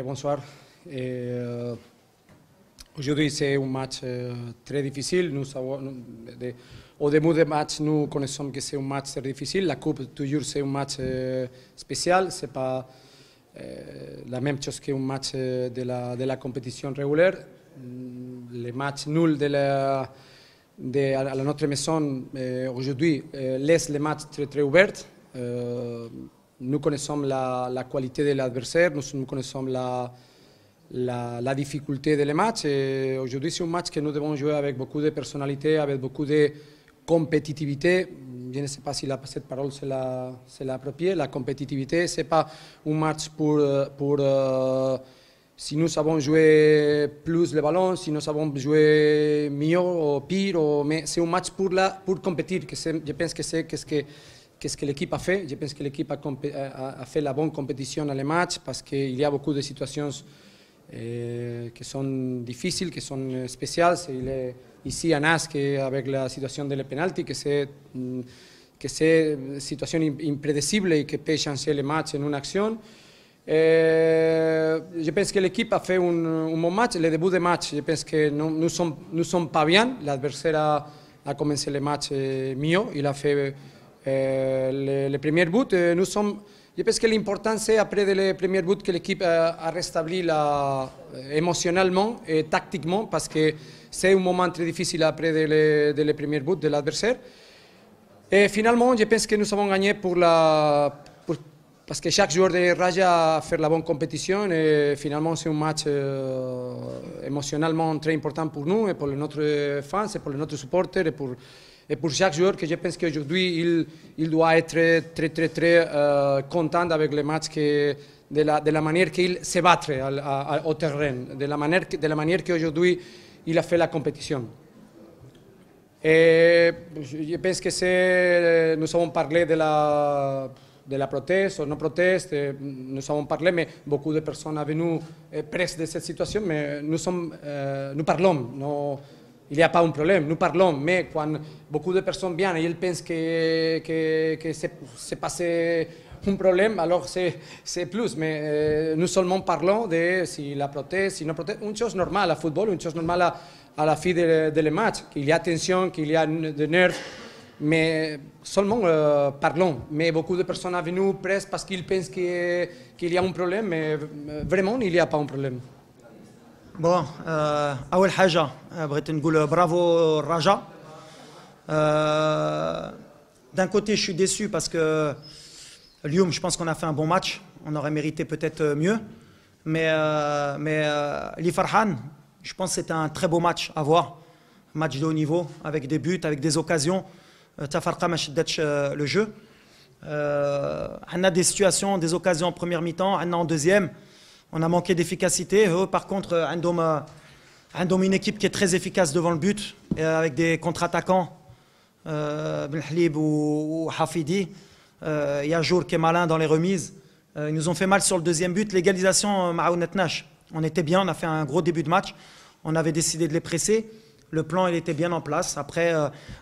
Bonsoir. Aujourd'hui, c'est un match très difficile. Au début du match, nous connaissons que c'est un match très difficile. La Coupe, toujours, c'est un match spécial. Ce n'est pas la même chose qu'un match de la compétition régulière. Les matchs nuls à notre maison aujourd'hui laissent les matchs très ouverts. Nous connaissons la qualité de l'adversaire, nous connaissons la difficulté des matchs. Aujourd'hui, c'est un match que nous devons jouer avec beaucoup de personnalité, avec beaucoup de compétitivité. Je ne sais pas si cette parole c'est l'appropriée. La compétitivité, ce n'est pas un match pour si nous savons jouer plus le ballon, si nous savons jouer mieux ou pire, mais c'est un match pour compétir. Je pense que c'est qu'est-ce que l'équipe a fait. Je pense que l'équipe a fait la bonne compétition dans les matchs parce qu'il y a beaucoup de situations qui sont difficiles, qui sont spéciales. Ici, à Nas, avec la situation des pénaltys, que c'est une situation imprédictible et qui peut changer les matchs en une action. Je pense que l'équipe a fait un bon match. Le début du match, je pense que nous ne sommes pas bien. L'adversaire a commencé le match mieux. Il a fait le premier but. Je pense que l'important c'est après le premier but que l'équipe a rétabli émotionnellement et tactiquement parce que c'est un moment très difficile après le premier but de l'adversaire. Et finalement, je pense que nous avons gagné parce que chaque joueur de Raja a fait la bonne compétition et finalement c'est un match émotionnellement très important pour nous et pour notre fans et pour notre supporters et pour chaque joueur que je pense qu'aujourd'hui il doit être très content avec le match de la manière qu'il se bat au terrain, de la manière qu'aujourd'hui il a fait la compétition. Et je pense que nous avons parlé de la proteste ou non proteste, nous avons parlé, mais beaucoup de personnes sont venues presses de cette situation, mais nous parlons. Il n'y a pas un problème, nous parlons, mais quand beaucoup de personnes viennent et ils pensent que c'est passé un problème, alors c'est plus. Mais nous seulement parlons de si la proteste, si non proteste, une chose normale au football, une chose normale à la fin de les matchs, qu'il y a tension, qu'il y a des nerfs, mais seulement parlons. Mais beaucoup de personnes sont venues presque parce qu'ils pensent qu'il y a un problème, mais vraiment il n'y a pas un problème. Bon, أول حاجة بغيت نقول bravo Raja. D'un côté, je suis déçu parce que Lyon, je pense qu'on a fait un bon match. On aurait mérité peut-être mieux. Mais Li Farhan, je pense que c'était un très beau match à voir. Match de haut niveau, avec des buts, avec des occasions. Tafarqa ma شدتش le jeu. On a des situations, des occasions en première mi-temps, on a en deuxième. On a manqué d'efficacité. Par contre, on a une équipe qui est très efficace devant le but, avec des contre-attaquants, Ben Halib ou Hafidi. Il y a Jour qui est malin dans les remises. Ils nous ont fait mal sur le deuxième but. L'égalisation, Maounetnash. On était bien, on a fait un gros début de match. On avait décidé de les presser. Le plan, il était bien en place. Après,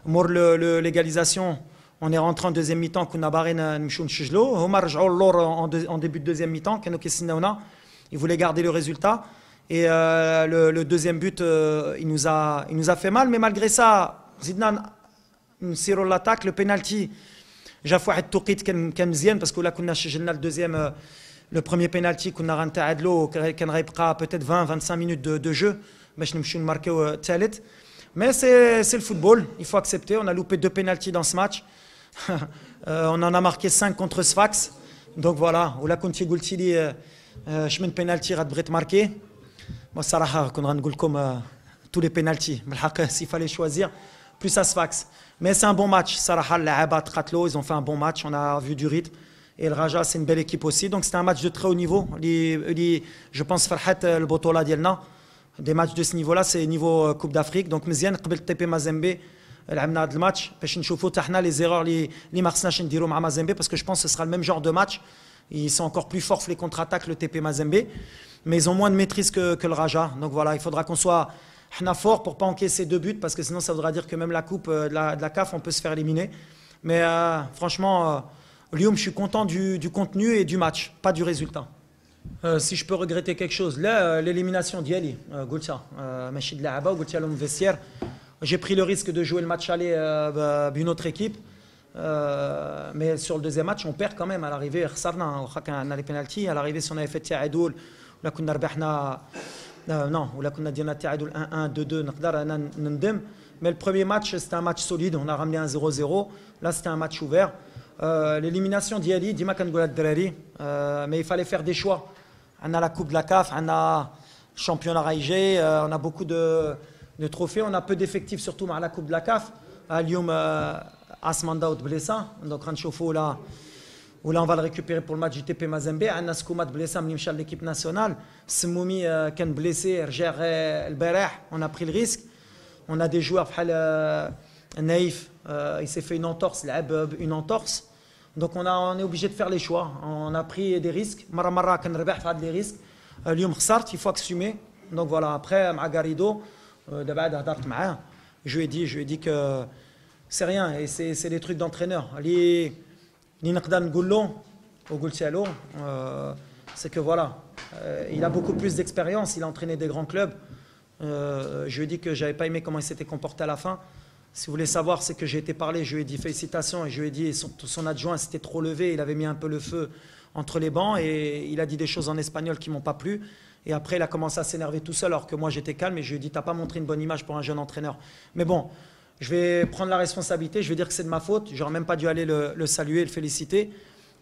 l'égalisation, on est rentré en deuxième mi-temps. En début de deuxième mi-temps. Il voulait garder le résultat. Et le deuxième but, il nous a fait mal. Mais malgré ça, Zidane, sur l'attaque, le penalty, j'ai fait un tourquit qui mzien parce que là, on a le premier penalty, qu'on a rentré à l'eau, qu'on a peut-être 20-25 minutes de jeu. Mais je ne marqué au Thalet. Mais c'est le football, il faut accepter. On a loupé 2 penaltys dans ce match. On en a marqué 5 contre Sfax. Donc voilà, ou là, quand tu dis je mets un penalty, je vais marquer. Moi, ça va, qu'on va dire comme tous les penaltys. S'il fallait choisir, plus à Sfax. Mais c'est un bon match. Sarah, ils ont fait un bon match. On a vu du rythme. Et le Raja, c'est une belle équipe aussi. Donc c'était un match de très haut niveau. Je pense Farhat, le Botola Dielna. Des matchs de ce niveau-là, c'est niveau Coupe d'Afrique. Donc, مزيان قبل TP Mazembe, لعبنا هذا الماتش باش نشوفوا حنا les erreurs اللي ما خصناش نديروا مع Mazembe parce que je pense que ce sera le même genre de match. Ils sont encore plus forts les contre-attaques le TP Mazembe, mais ils ont moins de maîtrise que le Raja. Donc voilà, il faudra qu'on soit fort pour pas encaisser 2 buts parce que sinon ça voudra dire que même la coupe de la CAF on peut se faire éliminer. Mais franchement Lyon, je suis content du contenu et du match, pas du résultat. Si je peux regretter quelque chose, là, l'élimination d'Yali, Machid Laaba, vestiaire. J'ai pris le risque de jouer le match aller d'une autre équipe. Mais sur le deuxième match, on perd quand même. À l'arrivée, on a les pénaltys. À l'arrivée, si on avait fait Tiadoul, on a dit Tiadoul 1-1, 2-2, mais le premier match, c'était un match solide. On a ramené un 0-0. Là, c'était un match ouvert. L'élimination d'Yali, Dima Kangoula Drari, mais il fallait faire des choix. On a la Coupe de la CAF, on a le championnat Raïgé, on a beaucoup de trophées, on a peu d'effectifs, surtout à la Coupe de la CAF. Lyoum Asmanda ou Blessa, donc Ranchofo là, où là on va le récupérer pour le match du TP Mazembe. On a Skouma de Blessa, Mnimchal l'équipe nationale. Smoumi qui est blessé, Rjer El Berah, on a pris le risque. On a des joueurs, Naïf, il s'est fait une entorse, une entorse. Donc on est obligé de faire les choix. On a pris des risques. Mara kan rebah fait des risques. Lyoum khsart, il faut assumer. Donc voilà, après مع Garrido, d'abord هضرت معاه. Je lui ai dit que c'est rien et c'est des trucs d'entraîneur. اللي نقدر نقول له وقلت له c'est que voilà, il a beaucoup plus d'expérience, il a entraîné des grands clubs. Je lui ai dit que j'avais pas aimé comment il s'était comporté à la fin. Si vous voulez savoir, c'est que j'ai été parlé, je lui ai dit félicitations et je lui ai dit son adjoint s'était trop levé, il avait mis un peu le feu entre les bancs et il a dit des choses en espagnol qui m'ont pas plu. Et après, il a commencé à s'énerver tout seul alors que moi j'étais calme et je lui ai dit t'as pas montré une bonne image pour un jeune entraîneur. Mais bon, je vais prendre la responsabilité, je vais dire que c'est de ma faute, j'aurais même pas dû aller le saluer, le féliciter.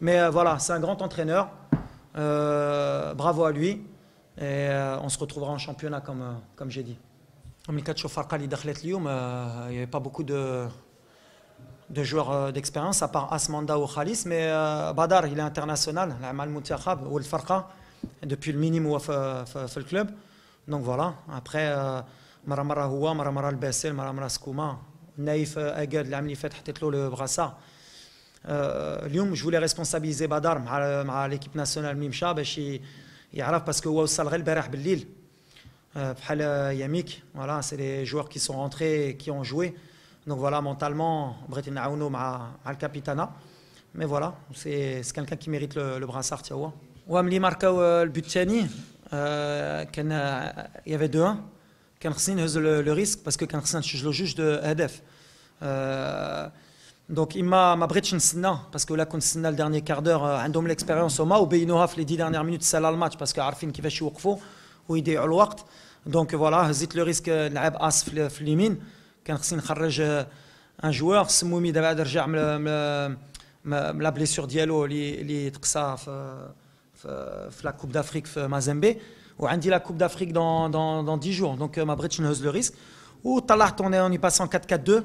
Mais voilà, c'est un grand entraîneur, bravo à lui et on se retrouvera en championnat comme j'ai dit. Il n'y avait pas beaucoup de joueurs d'expérience à part Asmanda ou Khalis, mais Badar il est international, depuis le minimum le club. Donc voilà, après Maramara Houa, Maramara Al-Bassel, Maramara Skouma, Naïf Agad, l'Amli fait le brassard. Je voulais responsabiliser Badar avec l'équipe nationale Mimcha parce que هو وصل غير البارح بالليل. Yamik, voilà, c'est les joueurs qui sont rentrés et qui ont joué. Donc voilà, mentalement, Bretin Aouno le capitana. Mais voilà, c'est quelqu'un qui mérite le brassard. Ouamli marque le but Tiani, il y avait 2-1. Kan Khsin le risque parce que Kan Khsin le juge de HDF. Donc il m'a Bretin Sina parce que là, quand Sina le dernier quart d'heure, عندهم l'expérience au Mao, Beinohaf les 10 dernières minutes, c'est là le match parce qu'Arfin qui va chez Wokfo. ويضيعوا الوقت دونك فوالا هزيت لو ريسك نلعب اس في اليمين كان خصني نخرج ان جوار سمومي دابا رجع من لا بليسور ديالو اللي تقصى في لا كوب دافريك في مازامبي وعندي لا كوب دافريك dans 10 jours donc ما بغيتش نهز لو ريسك وطلعت on y passe en 4-4-2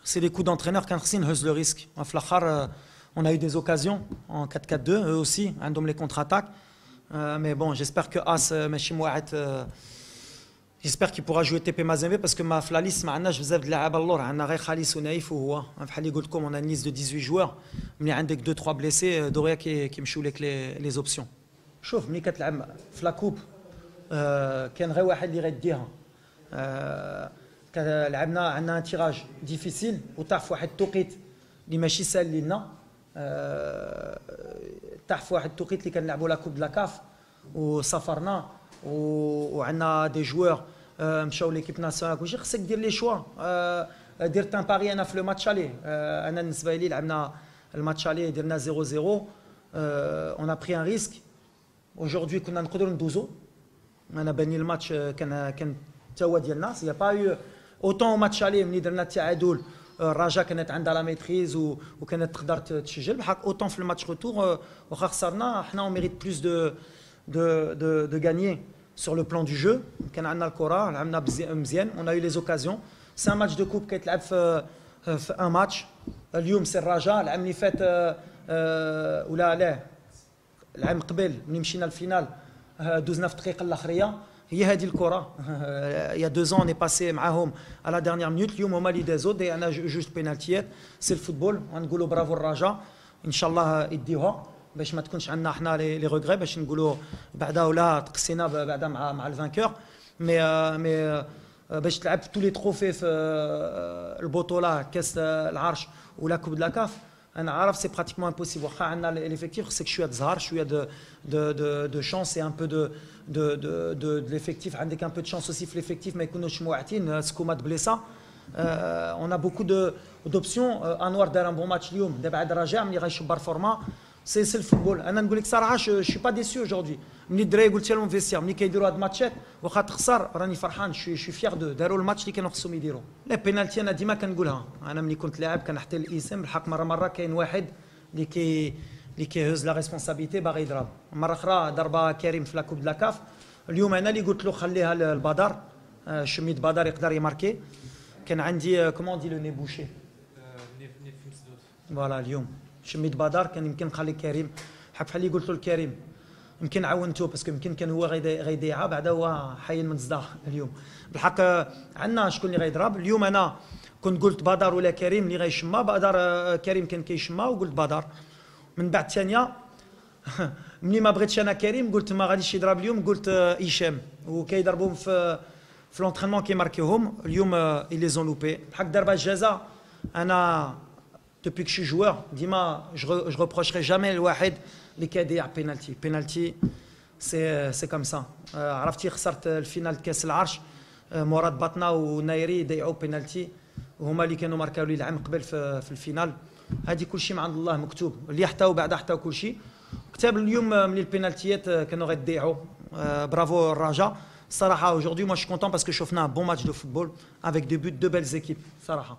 c'est des coups d'entraîneur كان خصني نهز لو ريسك في الاخر on a eu des occasions en 4-4-2 eux aussi عندهم les contre-attaques. Mais bon, j'espère que As, j'espère qu'il pourra jouer TP Mazembe parce que ma flalis, on a بزاف لاعب اللور عندنا غير خالص ونايف وهو بحال اللي قلت لكم on a une liste de 18 joueurs ملي عندك 2 3 blessés دوريا كيمشيو لك les options. شوف ملي كتلعب في لا كوب كان غير واحد اللي غيديها لعبنا عندنا ان تيراج ديفيسيل وطاح في واحد التوقيت اللي ماشي سهل لينا طاح في واحد التوقيت اللي كنلعبوا لا كوب د لا كاف وسافرنا وعندنا دي جوار مشاو ليكيب ناسيونال كلشي خصك دير لي شوا درت ان باري انا في لو ماتش الي انا بالنسبه لي لعبنا الماتش الي درنا 0-0 on a pris un risque aujourd'hui كنا نقدروا ندوزو انا باني الماتش كان حتى هو ديالنا سي با يو اوتون ماتش الي ملي درنا التعادل الرجاء كانت عندها لا ميتريز وكانت تقدر تسجل بحال اوتون في الماتش روتور واخا خسرنا حنا اون ميريت بلوس de gagner sur le plan du jeu كان عندنا الكره لعبنا مزيان on a eu les occasions c'est un match de coupe كيتلعب في un match اليوم سي الرجاء العام اللي فات ولا لا العام قبل ملي مشينا للفينال دوزنا في الدقيقه الاخريه هي هذه الكره il y a 2 ans on est passé معاهم à la dernière minute اليوم هما اللي دازو انا جوج بينالتيات سي الفوتبول غنقولوا برافو الرجاء ان شاء الله يديوها باش ما تكونش عندنا حنا لي ريغري باش نقولوا بعدا ولا تقسينا بعدا مع الفانكور مي باش تلعب تو لي تروفي في البطوله كاس العرش ولا كوب د لا كاف انا عارف سي براتيكمون امبوسيبل واخا عندنا l'effectif خصك شويه تزهر شويه de chance et un peu de l'effectif عندك un peu de chance aussi في l'effectif ما يكونوش موعتين سكومات بليسا on a beaucoup d'options انوار دار ان بون ماتش اليوم دابا عاد راجع ملي غيشبر فورما سي الفوتبول انا نقول لك صراحه جو با ديسيو اجوردي ملي الدراري قلت لهم فيستير ملي كيديروا هاد الماتشات واخا تخسر راني فرحان شو فيغ داروا الماتش اللي كانوا خصهم يديروا لا بينالتي انا ديما كنقولها انا ملي كنت لاعب كنحتل الاسم بالحق مره كاين واحد اللي كيهز لا ريسبونسابيلتي باغي يضرب مره اخرى ضربه كريم في لا كوب دلا كاف اليوم انا اللي قلت له خليها للبدر شميت بدر يقدر يماركي كان عندي كومون دي لو ني بوشي فوالا اليوم شميت بدر كان يمكن نخلي كريم حق بحال اللي قلت له لكريم يمكن عاونته باسكو يمكن كان هو غيضيعها بعدا هو حي من الصداع اليوم بالحق عندنا شكون اللي غيضرب اليوم انا كنت قلت بدر ولا كريم اللي غيشما بدر كريم كان كيشما وقلت بدر من بعد الثانيه ملي ما بغيتش انا كريم قلت ما غاديش يضرب اليوم قلت هشام وكيضربهم في لونترينمون كيماركيوهم اليوم لي زون لوبي بحق ضربه الجزاء انا depuis que je suis joueur ديما je reprocherai jamais الواحد اللي كيضيع بينالتي سي كوم سا عرفتي خسرت الفينال كاس العرش مراد بطنا ونايري ضيعوا بينالتي وهما اللي كانوا ماركاو لي العام قبل في الفينال هذه كل شيء من عند الله مكتوب اللي حتى وبعد حتى كل شيء كتاب اليوم ملي البينالتيات كانوا غيضيعوا برافو الرجاء الصراحه aujourd'hui moi je suis content parce que شفنا un bon match de football avec des buts de belles équipes صراحه